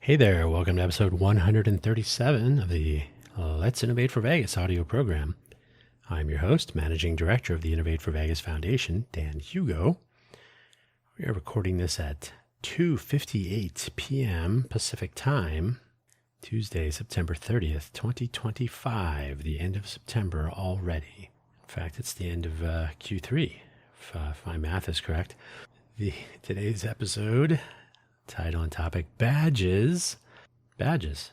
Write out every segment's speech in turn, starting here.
Hey there, welcome to episode 137 of the Let's Innovate for Vegas audio program. I'm your host, Managing Director of the Innovate for Vegas Foundation, Dan Hugo. We are recording this at 2:58 p.m. Pacific Time, Tuesday, September 30th, 2025, the end of September already. In fact, it's the end of Q3, if my math is correct. Today's episode, title and topic, badges. Badges.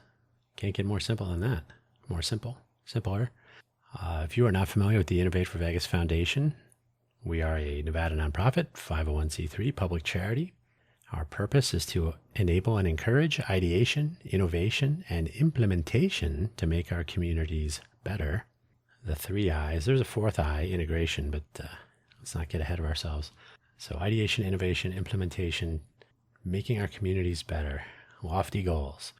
Can't get more simple than that. More simple. Simpler. If you are not familiar with the Innovate for Vegas Foundation, we are a Nevada nonprofit, 501c3 public charity. Our purpose is to enable and encourage ideation, innovation, and implementation to make our communities better. The three I's. There's a fourth I, integration, but let's not get ahead of ourselves. So ideation, innovation, implementation, making our communities better. Lofty goals.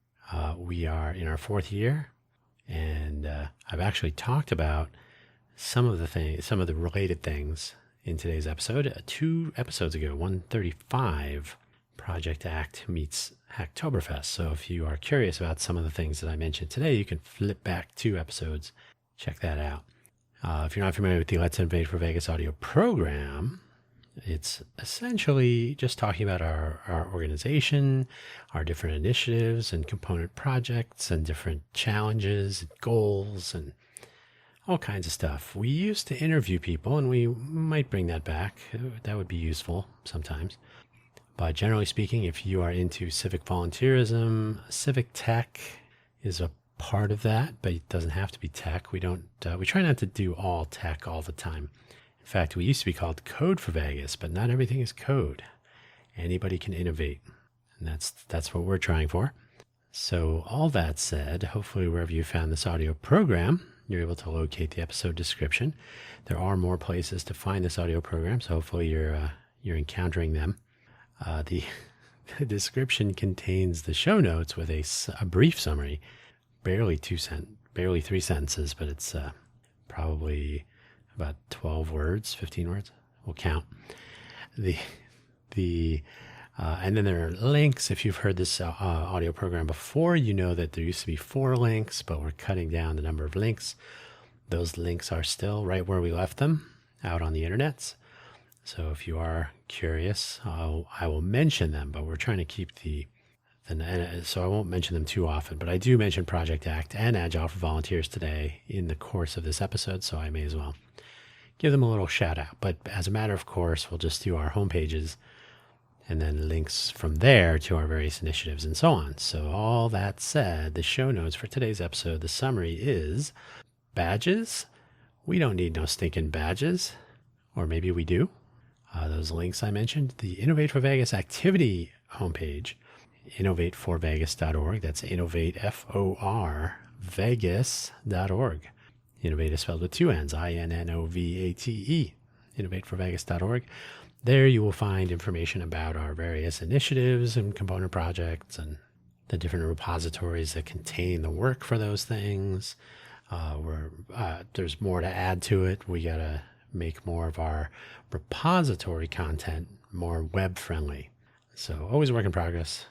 We are in our fourth year, and I've actually talked about some of the related things in today's episode. 2 episodes ago, 135, Project Act meets Hacktoberfest. So if you are curious about some of the things that I mentioned today, you can flip back 2 episodes. Check that out. If you're not familiar with the Let's Innovate for Vegas audio program, it's essentially just talking about our organization, our different initiatives and component projects and different challenges, and goals, and all kinds of stuff. We used to interview people, and we might bring that back. That would be useful sometimes. But generally speaking, if you are into civic volunteerism, civic tech is a part of that, but it doesn't have to be tech. We try not to do all tech all the time. In fact, we used to be called Code for Vegas, but not everything is code. Anybody can innovate, and that's what we're trying for. So all that said, hopefully wherever you found this audio program, you're able to locate the episode description. There are more places to find this audio program, so hopefully you're encountering them. The description contains the show notes with a brief summary, barely 3 sentences, but it's probably about 12 words, 15 words. We'll count. And then there are links. If you've heard this audio program before, you know that there used to be 4 links, but we're cutting down the number of links. Those links are still right where we left them, out on the internets. So if you are curious, I will mention them, but we're trying to keep so I won't mention them too often, but I do mention Project Act and Agile for Volunteers today in the course of this episode, so I may as well give them a little shout out. But as a matter of course, we'll just do our homepages and then links from there to our various initiatives and so on. So all that said, the show notes for today's episode, the summary is badges. We don't need no stinking badges, or maybe we do. Those links I mentioned, the Innovate for Vegas activity homepage, innovateforvegas.org. That's innovate, F-O-R, Vegas.org. Innovate is spelled with 2 N's, I-N-N-O-V-A-T-E, innovateforvegas.org. There you will find information about our various initiatives and component projects and the different repositories that contain the work for those things. There's more to add to it. We got to make more of our repository content more web-friendly. So always a work in progress.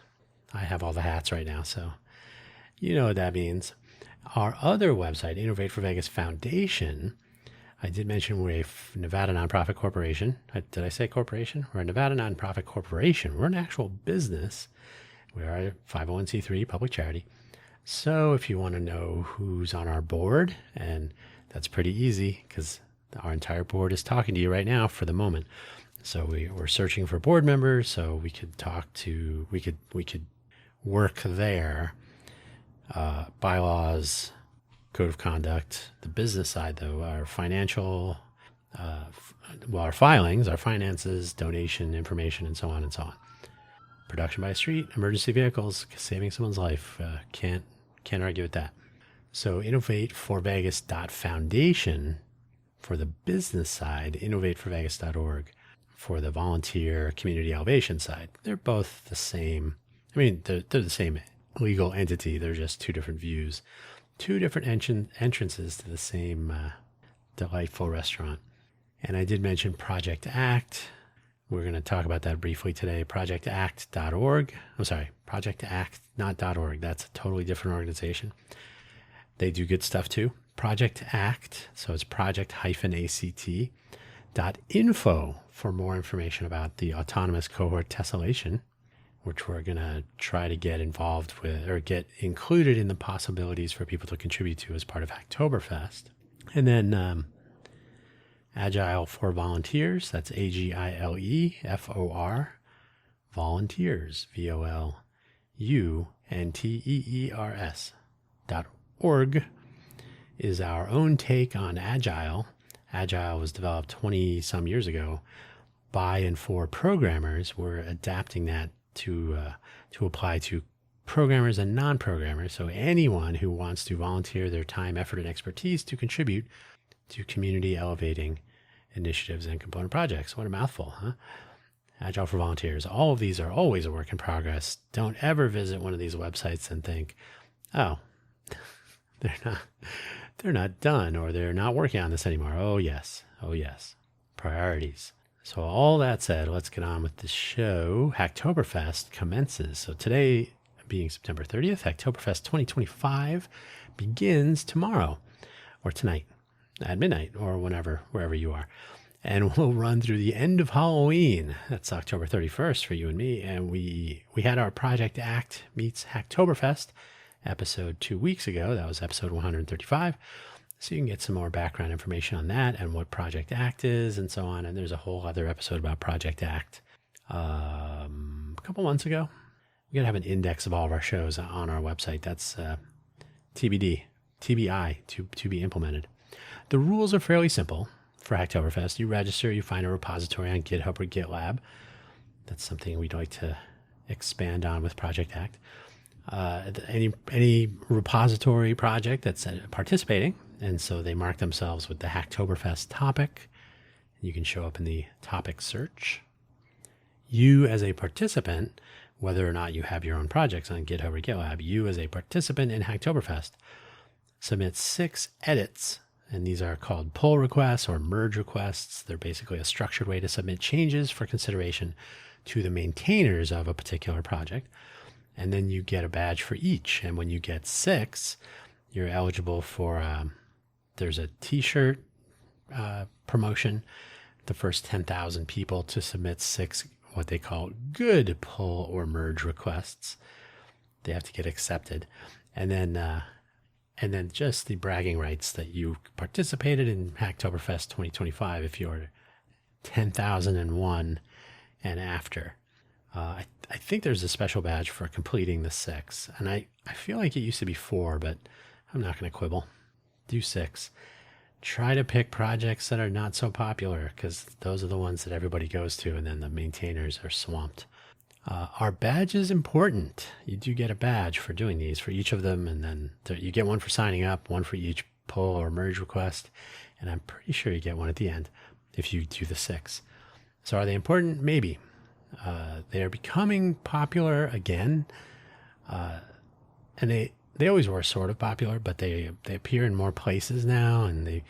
I have all the hats right now, so you know what that means. Our other website, Innovate for Vegas Foundation, I did mention we're a Nevada nonprofit corporation. Did I say corporation? We're a Nevada nonprofit corporation. We're an actual business. We are a 501c3 public charity. So if you want to know who's on our board, and that's pretty easy because our entire board is talking to you right now for the moment. So we're searching for board members, so we could work there. Bylaws, code of conduct. The business side, though, our financial, our filings, our finances, donation information, and so on and so on. Production by street, emergency vehicles, saving someone's life. Can't argue with that. So innovateforvegas.foundation for the business side, innovateforvegas.org for the volunteer community elevation side. They're both the same. I mean, they're the same legal entity. They're just 2 different views, 2 different entrances to the same delightful restaurant. And I did mention Project Act We're going to talk about that briefly today. projectact.org. I'm sorry, Project Act, not .org. That's a totally different organization. They do good stuff too. Project Act, so it's project-act.info for more information about the autonomous cohort tessellation, which we're going to try to get involved with or get included in the possibilities for people to contribute to as part of Hacktoberfest. And then Agile for Volunteers, that's AGILEFOR, volunteers, VOLUNTEERS.org is our own take on Agile. Agile was developed 20 some years ago by and for programmers. We're adapting that to apply to programmers and non-programmers. So anyone who wants to volunteer their time, effort, and expertise to contribute to community elevating initiatives and component projects. What a mouthful, huh? Agile for Volunteers. All of these are always a work in progress. Don't ever visit one of these websites and think, oh, they're not done or they're not working on this anymore. Oh yes. Priorities. So all that said, let's get on with the show. Hacktoberfest commences. So today being September 30th, Hacktoberfest 2025 begins tomorrow or tonight at midnight or whenever, wherever you are. And we'll run through the end of Halloween. That's October 31st for you and me. And we had our Project Act meets Hacktoberfest episode 2 weeks ago. That was episode 135. So you can get some more background information on that and what Project Act is and so on. And there's a whole other episode about Project Act a couple months ago. We're going to have an index of all of our shows on our website. That's TBI, to be implemented. The rules are fairly simple for Hacktoberfest. You register, you find a repository on GitHub or GitLab. That's something we'd like to expand on with Project Act. Any repository project that's participating, and so they mark themselves with the Hacktoberfest topic. You can show up in the topic search. You as a participant, whether or not you have your own projects on GitHub or GitLab, you as a participant in Hacktoberfest submit 6 edits. And these are called pull requests or merge requests. They're basically a structured way to submit changes for consideration to the maintainers of a particular project. And then you get a badge for each. And when you get 6, you're eligible for, there's a t-shirt promotion. The first 10,000 people to submit 6, what they call good pull or merge requests. They have to get accepted. And then just the bragging rights that you participated in Hacktoberfest 2025 if you're 10,001 and after. I think there's a special badge for completing the 6. And I feel like it used to be 4, but I'm not going to quibble. Do 6. Try to pick projects that are not so popular because those are the ones that everybody goes to and then the maintainers are swamped. Our badge is important. You do get a badge for doing these for each of them. And then you get one for signing up, one for each pull or merge request. And I'm pretty sure you get one at the end if you do the 6. So are they important? Maybe. They are becoming popular again. And they always were sort of popular, but they appear in more places now. And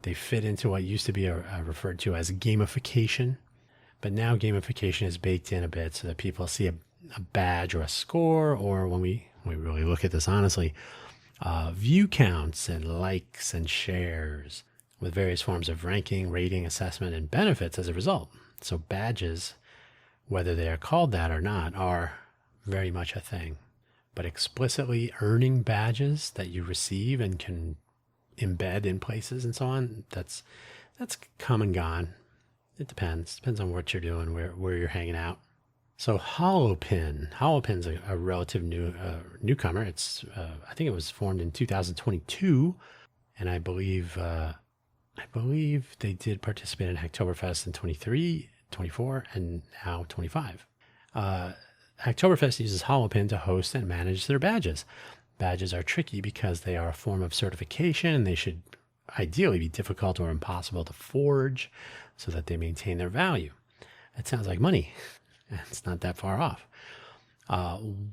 they fit into what used to be referred to as gamification. But now gamification is baked in a bit so that people see a badge or a score, or when we really look at this honestly, view counts and likes and shares with various forms of ranking, rating, assessment, and benefits as a result. So badges, whether they are called that or not, are very much a thing. But explicitly earning badges that you receive and can embed in places and so on, that's come and gone. It depends. Depends on what you're doing, where you're hanging out. So Holopin's a relative newcomer. It's I think it was formed in 2022, and I believe they did participate in Hacktoberfest in 23, 24, and now 25. Hacktoberfest uses Holopin to host and manage their badges. Badges are tricky because they are a form of certification, and they should ideally be difficult or impossible to forge so that they maintain their value. That sounds like money. It's not that far off.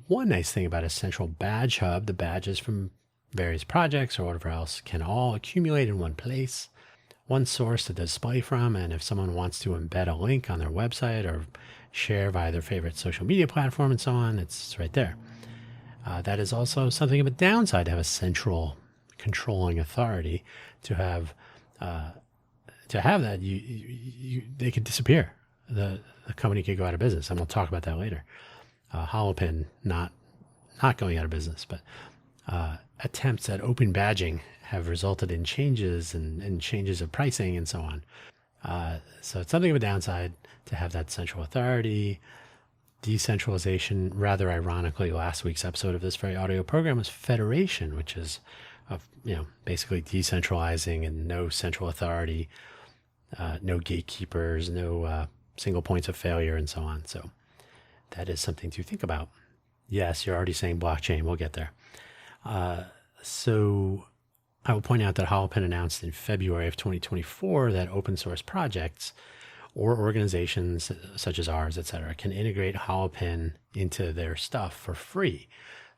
One nice thing about a central badge hub, the badges from various projects or whatever else can all accumulate in one place. one source to display from, and if someone wants to embed a link on their website or share via their favorite social media platform and so on, it's right there. That is also something of a downside to have a central controlling authority. To have that, they could disappear. The company could go out of business, and we'll talk about that later. Holopin not going out of business, but attempts at open badging have resulted in changes and changes of pricing and so on. So it's something of a downside to have that central authority. Decentralization, rather ironically, last week's episode of this very audio program was federation, which is basically decentralizing and no central authority, no gatekeepers, no single points of failure, and so on. So that is something to think about. Yes, you're already saying blockchain. We'll get there. So I will point out that Holopin announced in February of 2024 that open source projects or organizations such as ours, etc., can integrate Holopin into their stuff for free.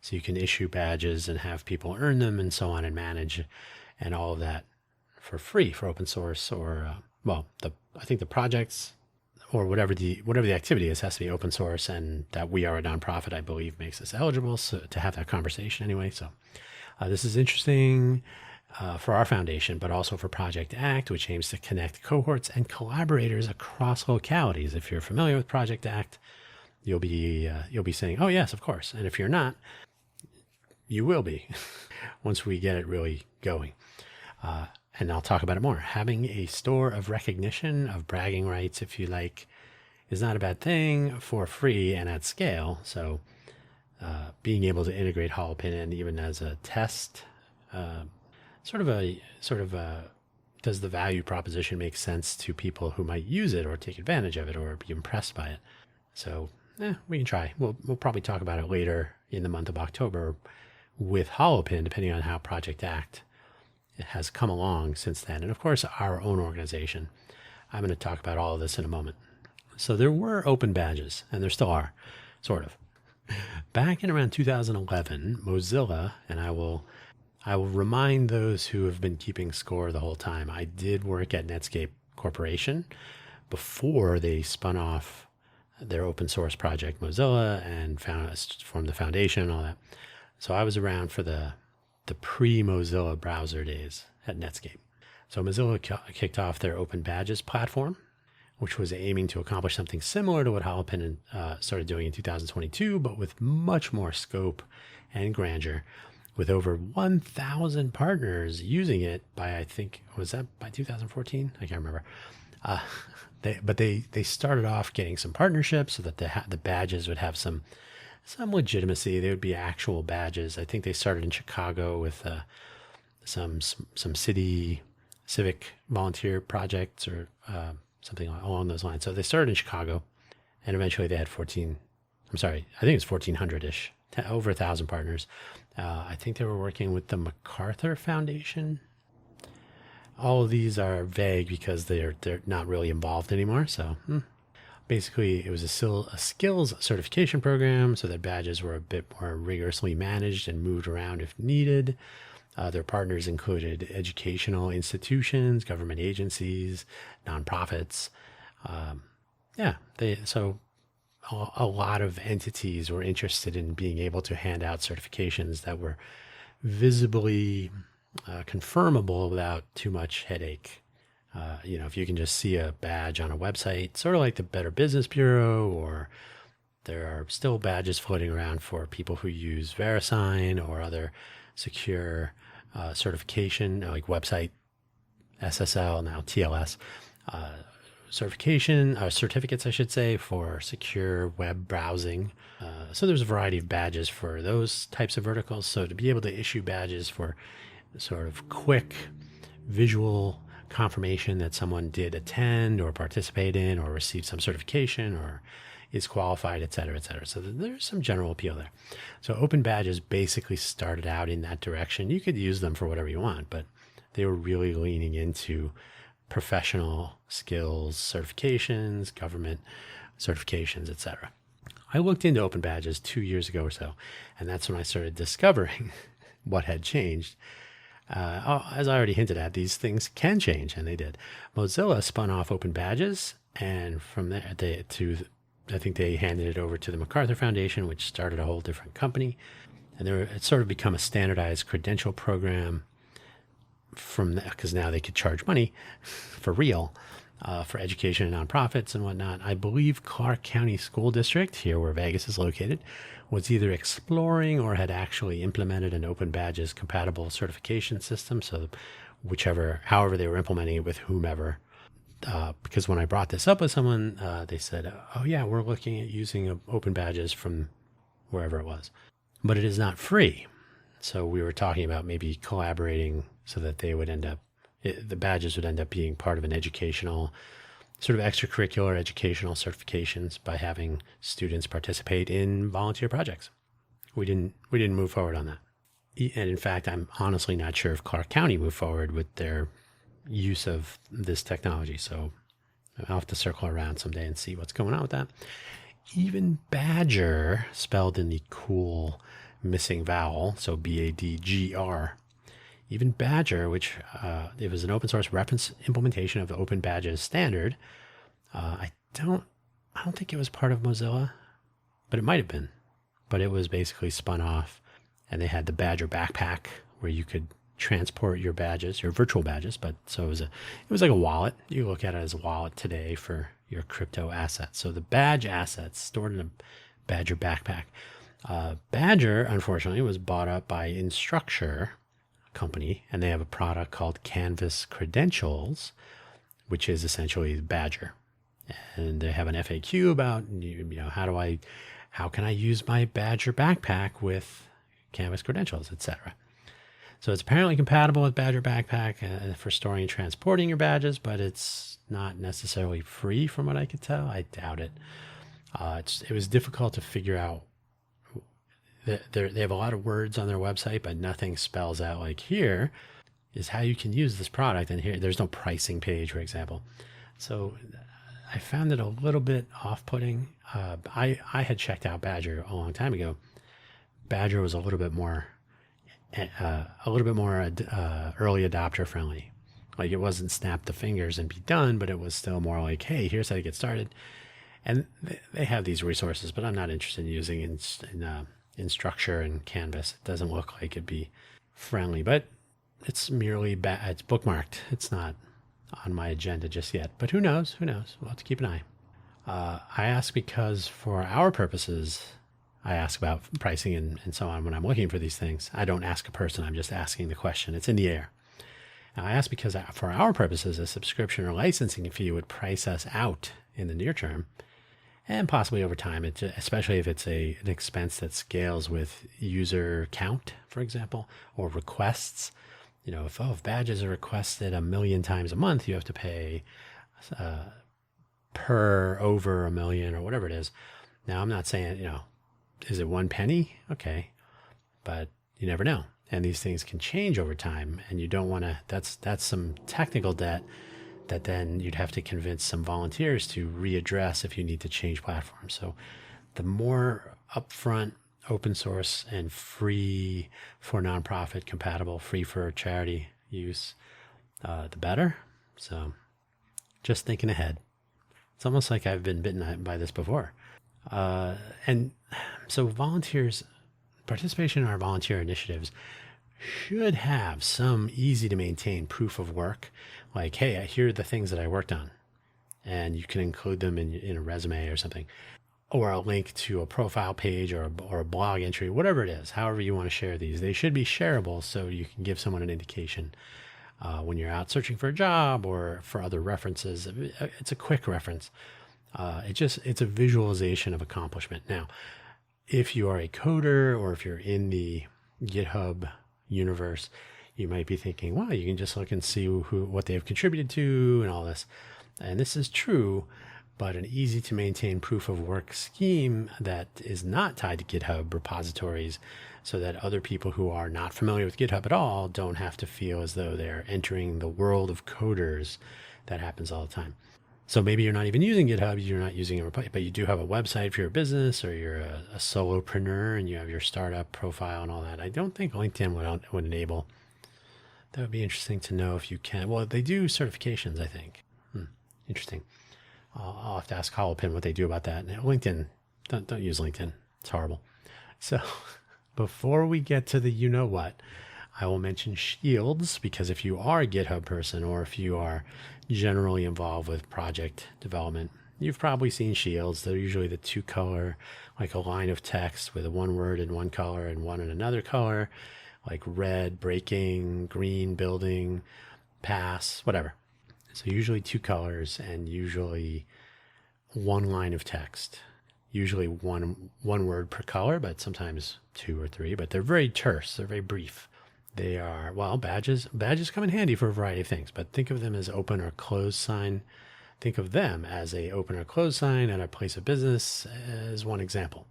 So you can issue badges and have people earn them and so on, and manage and all of that for free for open source, or I think the projects or whatever the activity is has to be open source, and that we are a nonprofit, I believe, makes us eligible to have that conversation anyway. So this is interesting for our foundation, but also for Project ACT, which aims to connect cohorts and collaborators across localities. If you're familiar with Project ACT, you'll be saying, "Oh yes, of course." And if you're not, you will be once we get it really going. And I'll talk about it more. Having a store of recognition, of bragging rights, if you like, is not a bad thing for free and at scale. So being able to integrate Holopin in even as a test, sort of does the value proposition make sense to people who might use it or take advantage of it or be impressed by it? So we can try. We'll probably talk about it later in the month of October with Holopin, depending on how Project ACT has come along since then. And of course, our own organization. I'm going to talk about all of this in a moment. So there were open badges, and there still are, sort of. Back in around 2011, Mozilla, and I will remind those who have been keeping score the whole time, I did work at Netscape Corporation before they spun off their open source project, Mozilla, and formed the foundation and all that. So I was around for the pre-Mozilla browser days at Netscape. So Mozilla kicked off their Open Badges platform, which was aiming to accomplish something similar to what Holopin started doing in 2022, but with much more scope and grandeur, with over 1,000 partners using it by, I think, was that by 2014? I can't remember. They started off getting some partnerships so that the badges would have some legitimacy. They would be actual badges. I think they started in Chicago with some city civic volunteer projects or something along those lines. So they started in Chicago, and eventually they had I think it was 1,400-ish, over 1,000 partners. I think they were working with the MacArthur Foundation. All of these are vague because they're not really involved anymore. So basically, it was a skills certification program so that badges were a bit more rigorously managed and moved around if needed. Their partners included educational institutions, government agencies, nonprofits. So a lot of entities were interested in being able to hand out certifications that were visibly confirmable without too much headache. If you can just see a badge on a website, sort of like the Better Business Bureau, or there are still badges floating around for people who use VeriSign or other secure certification, like website SSL, now TLS, certificates, I should say, for secure web browsing. So there's a variety of badges for those types of verticals. So to be able to issue badges for sort of quick visual confirmation that someone did attend or participate in or receive some certification or is qualified, et cetera, et cetera. So there's some general appeal there. So open badges basically started out in that direction. You could use them for whatever you want, but they were really leaning into professional skills, certifications, government certifications, et cetera. I looked into open badges 2 years ago or so, and that's when I started discovering what had changed. As I already hinted at, these things can change, and they did. Mozilla spun off Open Badges, and from there, I think they handed it over to the MacArthur Foundation, which started a whole different company. And it's sort of become a standardized credential program from that, because now they could charge money for real for education and nonprofits and whatnot. I believe Clark County School District, here where Vegas is located, was either exploring or had actually implemented an Open Badges compatible certification system. So however they were implementing it with whomever. Because when I brought this up with someone, they said, oh yeah, we're looking at using Open Badges from wherever it was. But it is not free. So we were talking about maybe collaborating so that they would the badges would end up being part of an educational, sort of extracurricular educational certifications by having students participate in volunteer projects. We didn't move forward on that. And in fact, I'm honestly not sure if Clark County moved forward with their use of this technology. So I'll have to circle around someday and see what's going on with that. Even Badger, spelled in the cool missing vowel, so Badgr. Even Badger, which it was an open source reference implementation of the Open Badges standard. I don't think it was part of Mozilla, but it might have been. But it was basically spun off, and they had the Badger backpack where you could transport your badges, your virtual badges. But so it was like a wallet. You look at it as a wallet today for your crypto assets. So the badge assets stored in a Badger backpack. Badger, unfortunately, was bought up by Instructure company, and they have a product called Canvas Credentials, which is essentially Badger. And they have an FAQ about, how can I use my Badger backpack with Canvas Credentials, etc. So it's apparently compatible with Badger Backpack for storing and transporting your badges, but it's not necessarily free from what I could tell. I doubt it. It was difficult to figure out. They have a lot of words on their website, but nothing spells out like here is how you can use this product. And here, there's no pricing page, for example. So I found it a little bit off-putting. I had checked out Badger a long time ago. Badger was a little bit more early adopter friendly. Like, it wasn't snap the fingers and be done, but it was still more like, hey, here's how to get started. And they have these resources, but I'm not interested in using in Instructure and Canvas. It doesn't look like it'd be friendly, but it's merely it's bookmarked. It's not on my agenda just yet, but who knows? We'll have to keep an eye. I ask because for our purposes, I ask about pricing and so on when I'm looking for these things. I don't ask a person. I'm just asking the question. It's in the air. Now, I ask because for our purposes, a subscription or licensing fee would price us out in the near term, and possibly over time, especially if it's an expense that scales with user count, for example, or requests. If badges are requested 1 million times a month, you have to pay per over 1 million or whatever it is. Now, I'm not saying, is it 1 penny? Okay. But you never know. And these things can change over time, and you don't want to, that's some technical debt that then you'd have to convince some volunteers to readdress if you need to change platforms. So the more upfront, open source and free for nonprofit compatible, free for charity use, the better. So just thinking ahead. It's almost like I've been bitten by this before. And so participation in our volunteer initiatives should have some easy to maintain proof of work. Like, hey, here are the things that I worked on. And you can include them in a resume or something, or a link to a profile page or a blog entry, whatever it is, however you want to share these. They should be shareable so you can give someone an indication when you're out searching for a job or for other references. It's a quick reference. It's a visualization of accomplishment. Now, if you are a coder or if you're in the GitHub universe, you might be thinking, well, you can just look and see what they've contributed to and all this. And this is true, but an easy to maintain proof of work scheme that is not tied to GitHub repositories, so that other people who are not familiar with GitHub at all don't have to feel as though they're entering the world of coders. That happens all the time. So maybe you're not even using GitHub, you're not using it, but you do have a website for your business, or you're a solopreneur and you have your startup profile and all that. I don't think LinkedIn would enable That would be interesting to know if you can. Well, they do certifications, I think. Interesting. I'll have to ask Holopin what they do about that. And LinkedIn, don't use LinkedIn. It's horrible. So before we get to the you know what, I will mention shields, because if you are a GitHub person or if you are generally involved with project development, you've probably seen shields. They're usually the two color, like a line of text with a one word in one color and one in another color, like red, breaking, green, building, pass, whatever. So usually two colors and usually one line of text, usually one word per color, but sometimes two or three, but they're very terse. They're very brief. They are, well, badges come in handy for a variety of things, but think of them as open or closed sign. Think of them as a open or closed sign at a place of business as one example.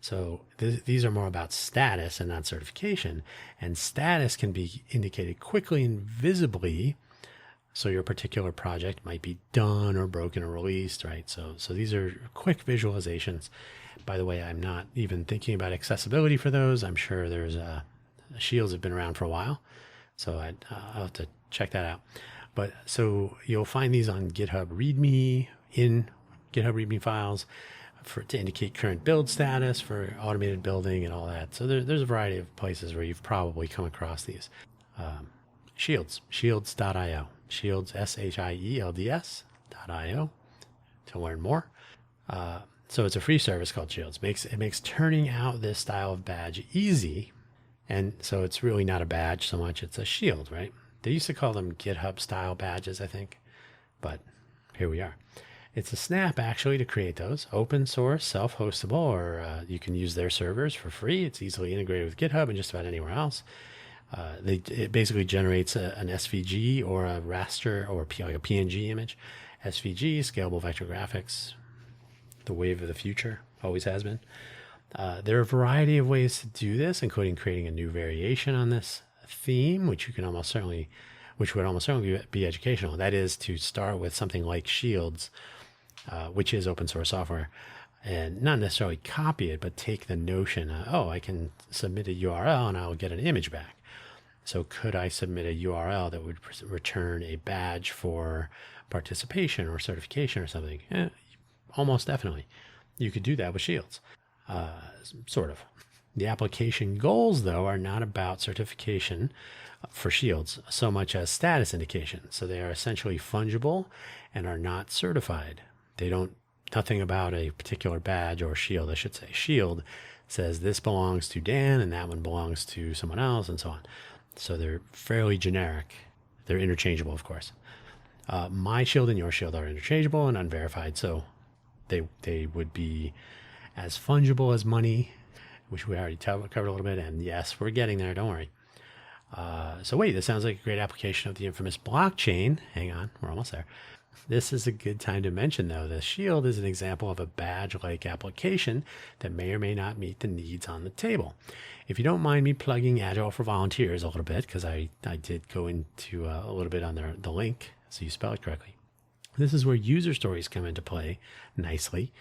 So these are more about status and not certification, and status can be indicated quickly and visibly. So your particular project might be done or broken or released, right? So these are quick visualizations. By the way, I'm not even thinking about accessibility for those. I'm sure there's shields have been around for a while, so I'll have to check that out. But so you'll find these on GitHub README, in GitHub README files to indicate current build status for automated building and all that. So there's a variety of places where you've probably come across these. Shields.io. Shields, SHIELDS.io to learn more. So it's a free service called Shields. It makes turning out this style of badge easy. And so it's really not a badge so much, it's a shield, right? They used to call them GitHub style badges, I think, but here we are. It's a snap actually to create those. Open source, self-hostable, or you can use their servers for free. It's easily integrated with GitHub and just about anywhere else. It basically generates an SVG or a raster or like a PNG image. SVG, scalable vector graphics, the wave of the future, always has been. There are a variety of ways to do this, including creating a new variation on this theme, which would almost certainly be educational. That is to start with something like Shields, which is open source software, and not necessarily copy it, but take the notion, I can submit a URL and I'll get an image back. So could I submit a URL that would return a badge for participation or certification or something? Almost definitely. You could do that with Shields, sort of. The application goals, though, are not about certification for Shields so much as status indication. So they are essentially fungible and are not certified. Nothing about a particular badge or shield, I should say. Shield says this belongs to Dan and that one belongs to someone else and so on. So they're fairly generic. They're interchangeable, of course. My shield and your shield are interchangeable and unverified, so they would be as fungible as money, which we already covered a little bit. And yes, we're getting there, don't worry. So wait, this sounds like a great application of the infamous blockchain. Hang on, we're almost there. This is a good time to mention, though, the shield is an example of a badge-like application that may or may not meet the needs on the table. If you don't mind me plugging Agile for Volunteers a little bit, because I did go into a little bit on the link, so you spell it correctly. This is where user stories come into play nicely,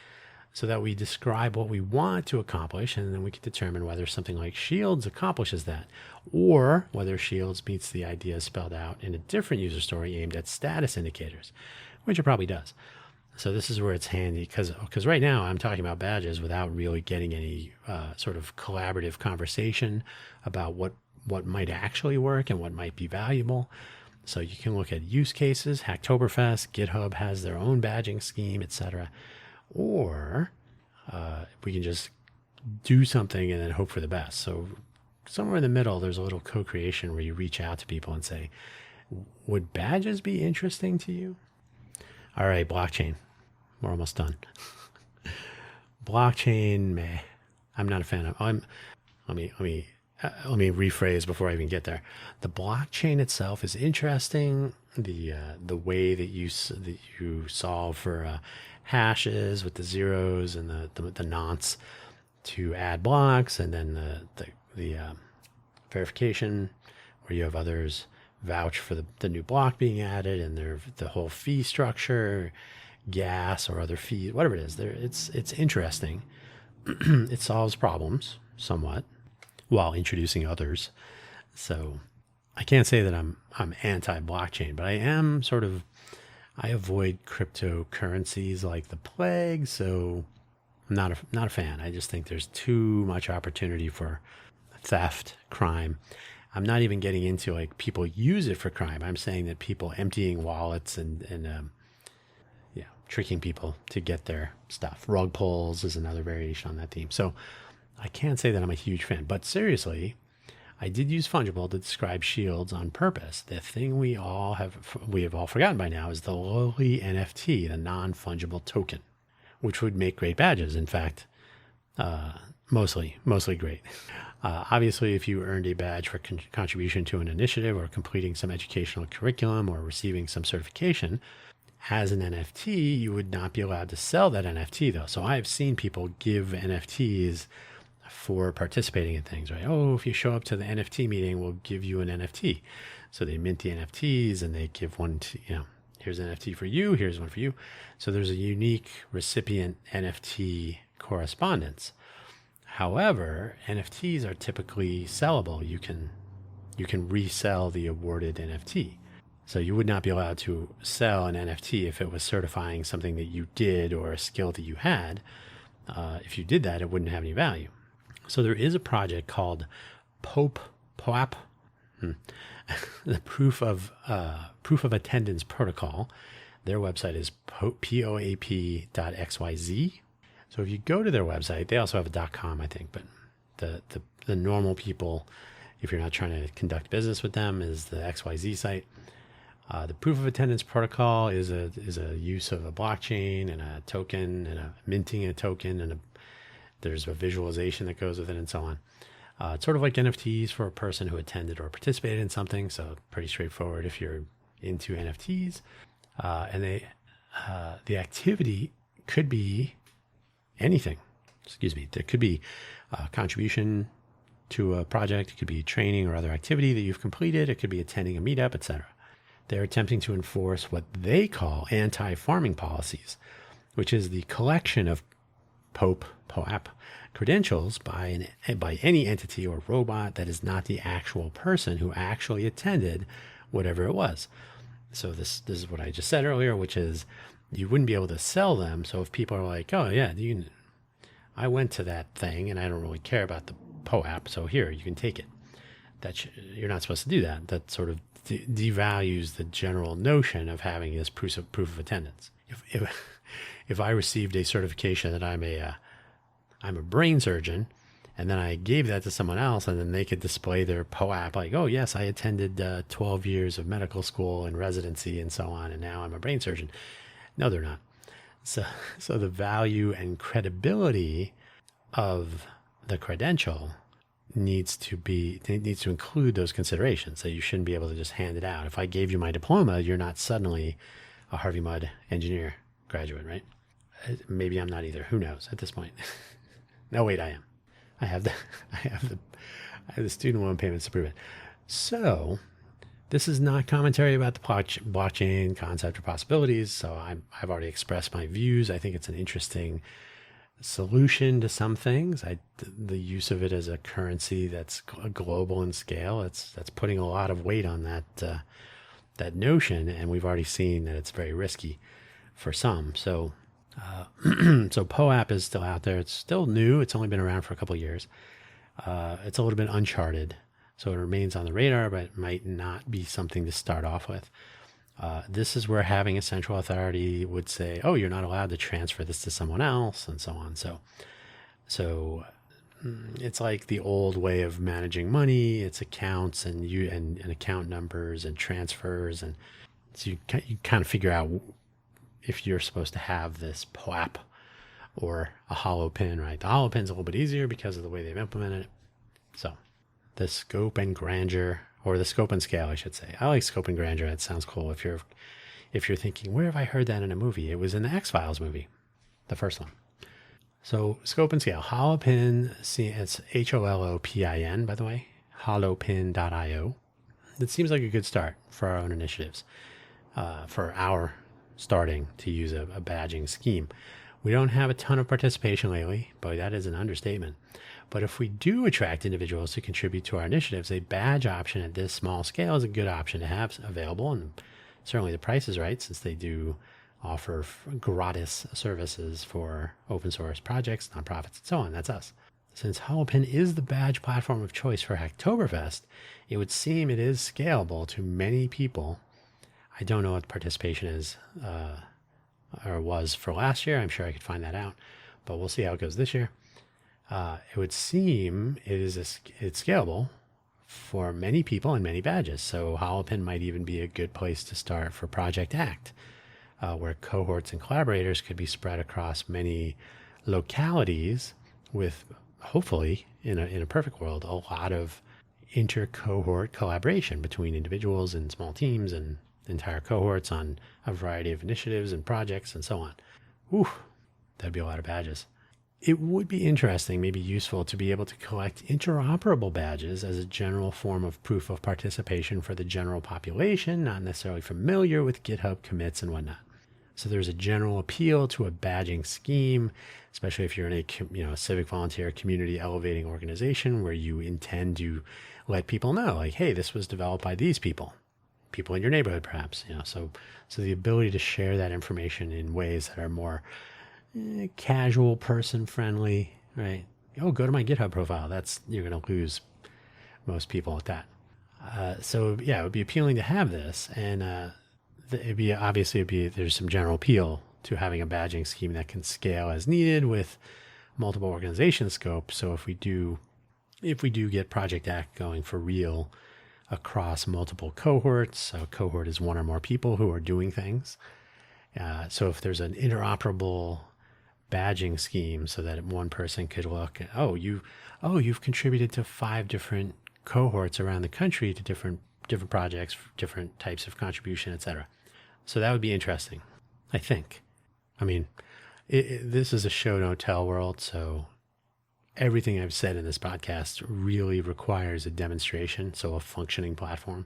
so that we describe what we want to accomplish, and then we can determine whether something like Shields accomplishes that, or whether Shields meets the ideas spelled out in a different user story aimed at status indicators, which it probably does. So this is where it's handy, because right now I'm talking about badges without really getting any sort of collaborative conversation about what might actually work and what might be valuable. So you can look at use cases. Hacktoberfest, GitHub has their own badging scheme, etc. Or we can just do something and then hope for the best. So somewhere in the middle, there's a little co-creation where you reach out to people and say, would badges be interesting to you? All right, blockchain. We're almost done. Blockchain, meh. I'm not a fan of. Let me rephrase before I even get there. The blockchain itself is interesting. The way that you solve for hashes with the zeros and the nonce to add blocks, and then the verification where you have others vouch for the new block being added, and the whole fee structure, gas or other fees, whatever it is. It's interesting. It solves problems somewhat while introducing others. So I can't say that I'm anti-blockchain, but I am I avoid cryptocurrencies like the plague, so I'm not a fan. I just think there's too much opportunity for theft, crime. I'm not even getting into like people use it for crime. I'm saying that people emptying wallets and tricking people to get their stuff. Rug pulls is another variation on that theme. So I can't say that I'm a huge fan, but seriously, I did use fungible to describe shields on purpose. The thing we have all forgotten by now is the lowly NFT, the non-fungible token, which would make great badges. In fact, mostly great. Obviously, if you earned a badge for contribution to an initiative or completing some educational curriculum or receiving some certification as an NFT, you would not be allowed to sell that NFT though. So I've seen people give NFTs for participating in things, right? Oh, if you show up to the NFT meeting, we'll give you an NFT. So they mint the NFTs and they give one to, here's an NFT for you, here's one for you. So there's a unique recipient NFT correspondence. However, NFTs are typically sellable. You can resell the awarded NFT. So you would not be allowed to sell an NFT if it was certifying something that you did or a skill that you had. If you did that, it wouldn't have any value. So there is a project called POAP, the proof of attendance protocol. Their website is poap.xyz. So if you go to their website, they also have a .com, I think, but the normal people, if you're not trying to conduct business with them, is the XYZ site. The proof of attendance protocol is a use of a blockchain and a token and a minting a token, and there's a visualization that goes with it and so on. It's sort of like NFTs for a person who attended or participated in something. So pretty straightforward if you're into NFTs. And the activity could be anything. There could be a contribution to a project. It could be training or other activity that you've completed. It could be attending a meetup, etc. They're attempting to enforce what they call anti-farming policies, which is the collection of POAP credentials by any entity or robot that is not the actual person who actually attended whatever it was. So this is what I just said earlier, which is you wouldn't be able to sell them. So if people are like, oh yeah, I went to that thing and I don't really care about the POAP, so here, you can take it. You're not supposed to do that. That sort of devalues the general notion of having this proof of attendance. If I received a certification that I'm a brain surgeon, and then I gave that to someone else, and then they could display their POAP like, oh yes, I attended 12 years of medical school and residency and so on, and now I'm a brain surgeon. No, they're not. So the value and credibility of the credential needs to include those considerations. So you shouldn't be able to just hand it out. If I gave you my diploma, you're not suddenly a Harvey Mudd engineer graduate, right? Maybe I'm not either. Who knows at this point? No, wait, I am. I have the student loan payments to prove it. So this is not commentary about the blockchain concept or possibilities. So I've already expressed my views. I think it's an interesting solution to some things. The use of it as a currency that's global in scale, that's putting a lot of weight on that notion, and we've already seen that it's very risky for some. So so POAP is still out there. It's still new. It's only been around for a couple of years. It's a little bit uncharted, so it remains on the radar, but it might not be something to start off with. This is where having a central authority would say, oh, you're not allowed to transfer this to someone else, and so on. So it's like the old way of managing money. It's accounts and account numbers and transfers. And so you kind of figure out if you're supposed to have this POAP or a hollow pin, right? The hollow pin's a little bit easier because of the way they've implemented it. So the scope and grandeur, or the scope and scale, I should say. I like scope and grandeur. That sounds cool. If you're thinking, where have I heard that in a movie? It was in the X-Files movie, the first one. So scope and scale. Hollowpin, it's HOLOPIN, by the way, hollowpin.io. It seems like a good start for our own initiatives, for our starting to use a badging scheme. We don't have a ton of participation lately, but that is an understatement. But if we do attract individuals to contribute to our initiatives, a badge option at this small scale is a good option to have available. And certainly the price is right, since they do offer gratis services for open source projects, nonprofits, and so on. That's us. Since Holopin is the badge platform of choice for Hacktoberfest, it would seem it is scalable to many people. I don't know what the participation is or was for last year. I'm sure I could find that out, but we'll see how it goes this year. It would seem it's scalable for many people and many badges. So Holopin might even be a good place to start for Project Act, where cohorts and collaborators could be spread across many localities with, hopefully, in a perfect world, a lot of inter-cohort collaboration between individuals and small teams and entire cohorts on a variety of initiatives and projects and so on. Whew, that'd be a lot of badges. It would be interesting, maybe useful, to be able to collect interoperable badges as a general form of proof of participation for the general population, not necessarily familiar with GitHub commits and whatnot. So there's a general appeal to a badging scheme, especially if you're in a civic volunteer community elevating organization where you intend to let people know, like, hey, this was developed by these people in your neighborhood, perhaps. So the ability to share that information in ways that are more casual, person friendly, right? Oh, go to my GitHub profile. You're going to lose most people at that. So yeah, it would be appealing to have this, and there's some general appeal to having a badging scheme that can scale as needed with multiple organization scope. So if we do get Project Act going for real across multiple cohorts, a cohort is one or more people who are doing things. So if there's an interoperable badging scheme so that one person could look at, you've contributed to 5 different cohorts around the country to different projects, different types of contribution, etc. So that would be interesting, I think. I mean, this is a show don't tell world, so everything I've said in this podcast really requires a demonstration, so a functioning platform.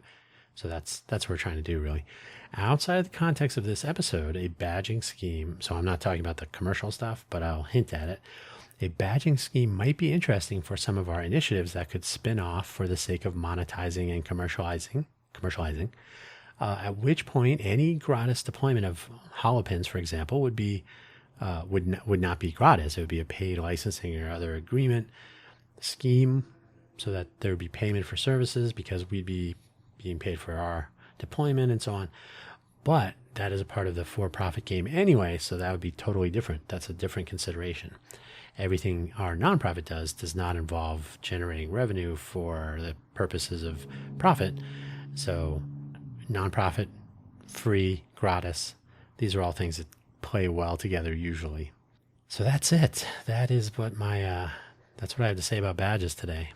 So that's what we're trying to do, really. Outside the context of this episode, a badging scheme, so I'm not talking about the commercial stuff, but I'll hint at it. A badging scheme might be interesting for some of our initiatives that could spin off for the sake of monetizing and commercializing, at which point any gratis deployment of Holopins, for example, would not be gratis. It would be a paid licensing or other agreement scheme, so that there would be payment for services because we'd be being paid for our deployment and so on. But that is a part of the for-profit game anyway, so that would be totally different. That's a different consideration. Everything our nonprofit does not involve generating revenue for the purposes of profit. So nonprofit, free, gratis, these are all things that play well together usually. So that's it. That is what that's what I have to say about badges today.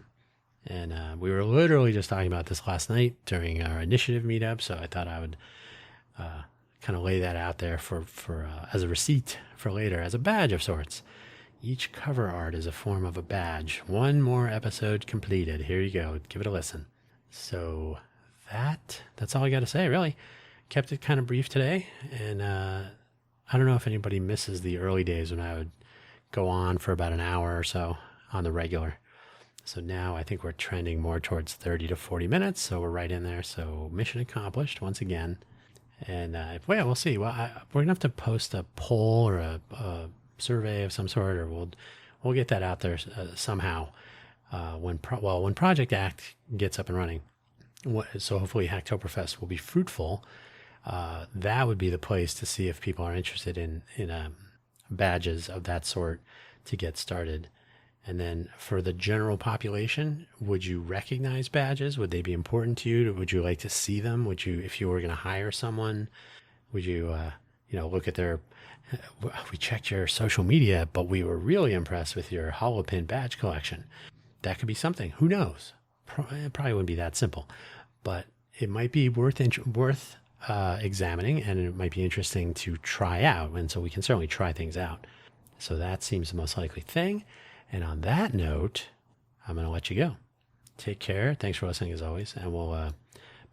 And we were literally just talking about this last night during our initiative meetup, so I thought I would kind of lay that out there for as a receipt for later, as a badge of sorts. Each cover art is a form of a badge. One more episode completed. Here you go. Give it a listen. So that's all I got to say, really. Kept it kind of brief today, and I don't know if anybody misses the early days when I would go on for about an hour or so on the regular. So now I think we're trending more towards 30 to 40 minutes. So we're right in there. So mission accomplished once again. And we'll see. Well, we're going to have to post a poll or a survey of some sort, or we'll get that out there somehow when Project Act gets up and running. So hopefully Hacktoberfest will be fruitful. That would be the place to see if people are interested in badges of that sort to get started. And then for the general population, would you recognize badges? Would they be important to you? Would you like to see them? Would you, if you were going to hire someone, would you, look at we checked your social media, but we were really impressed with your Holopin badge collection. That could be something. Who knows? It probably wouldn't be that simple, but it might be worth examining, and it might be interesting to try out. And so we can certainly try things out. So that seems the most likely thing. And on that note, I'm going to let you go. Take care. Thanks for listening as always. And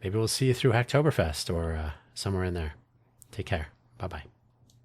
maybe we'll see you through Hacktoberfest or somewhere in there. Take care. Bye-bye.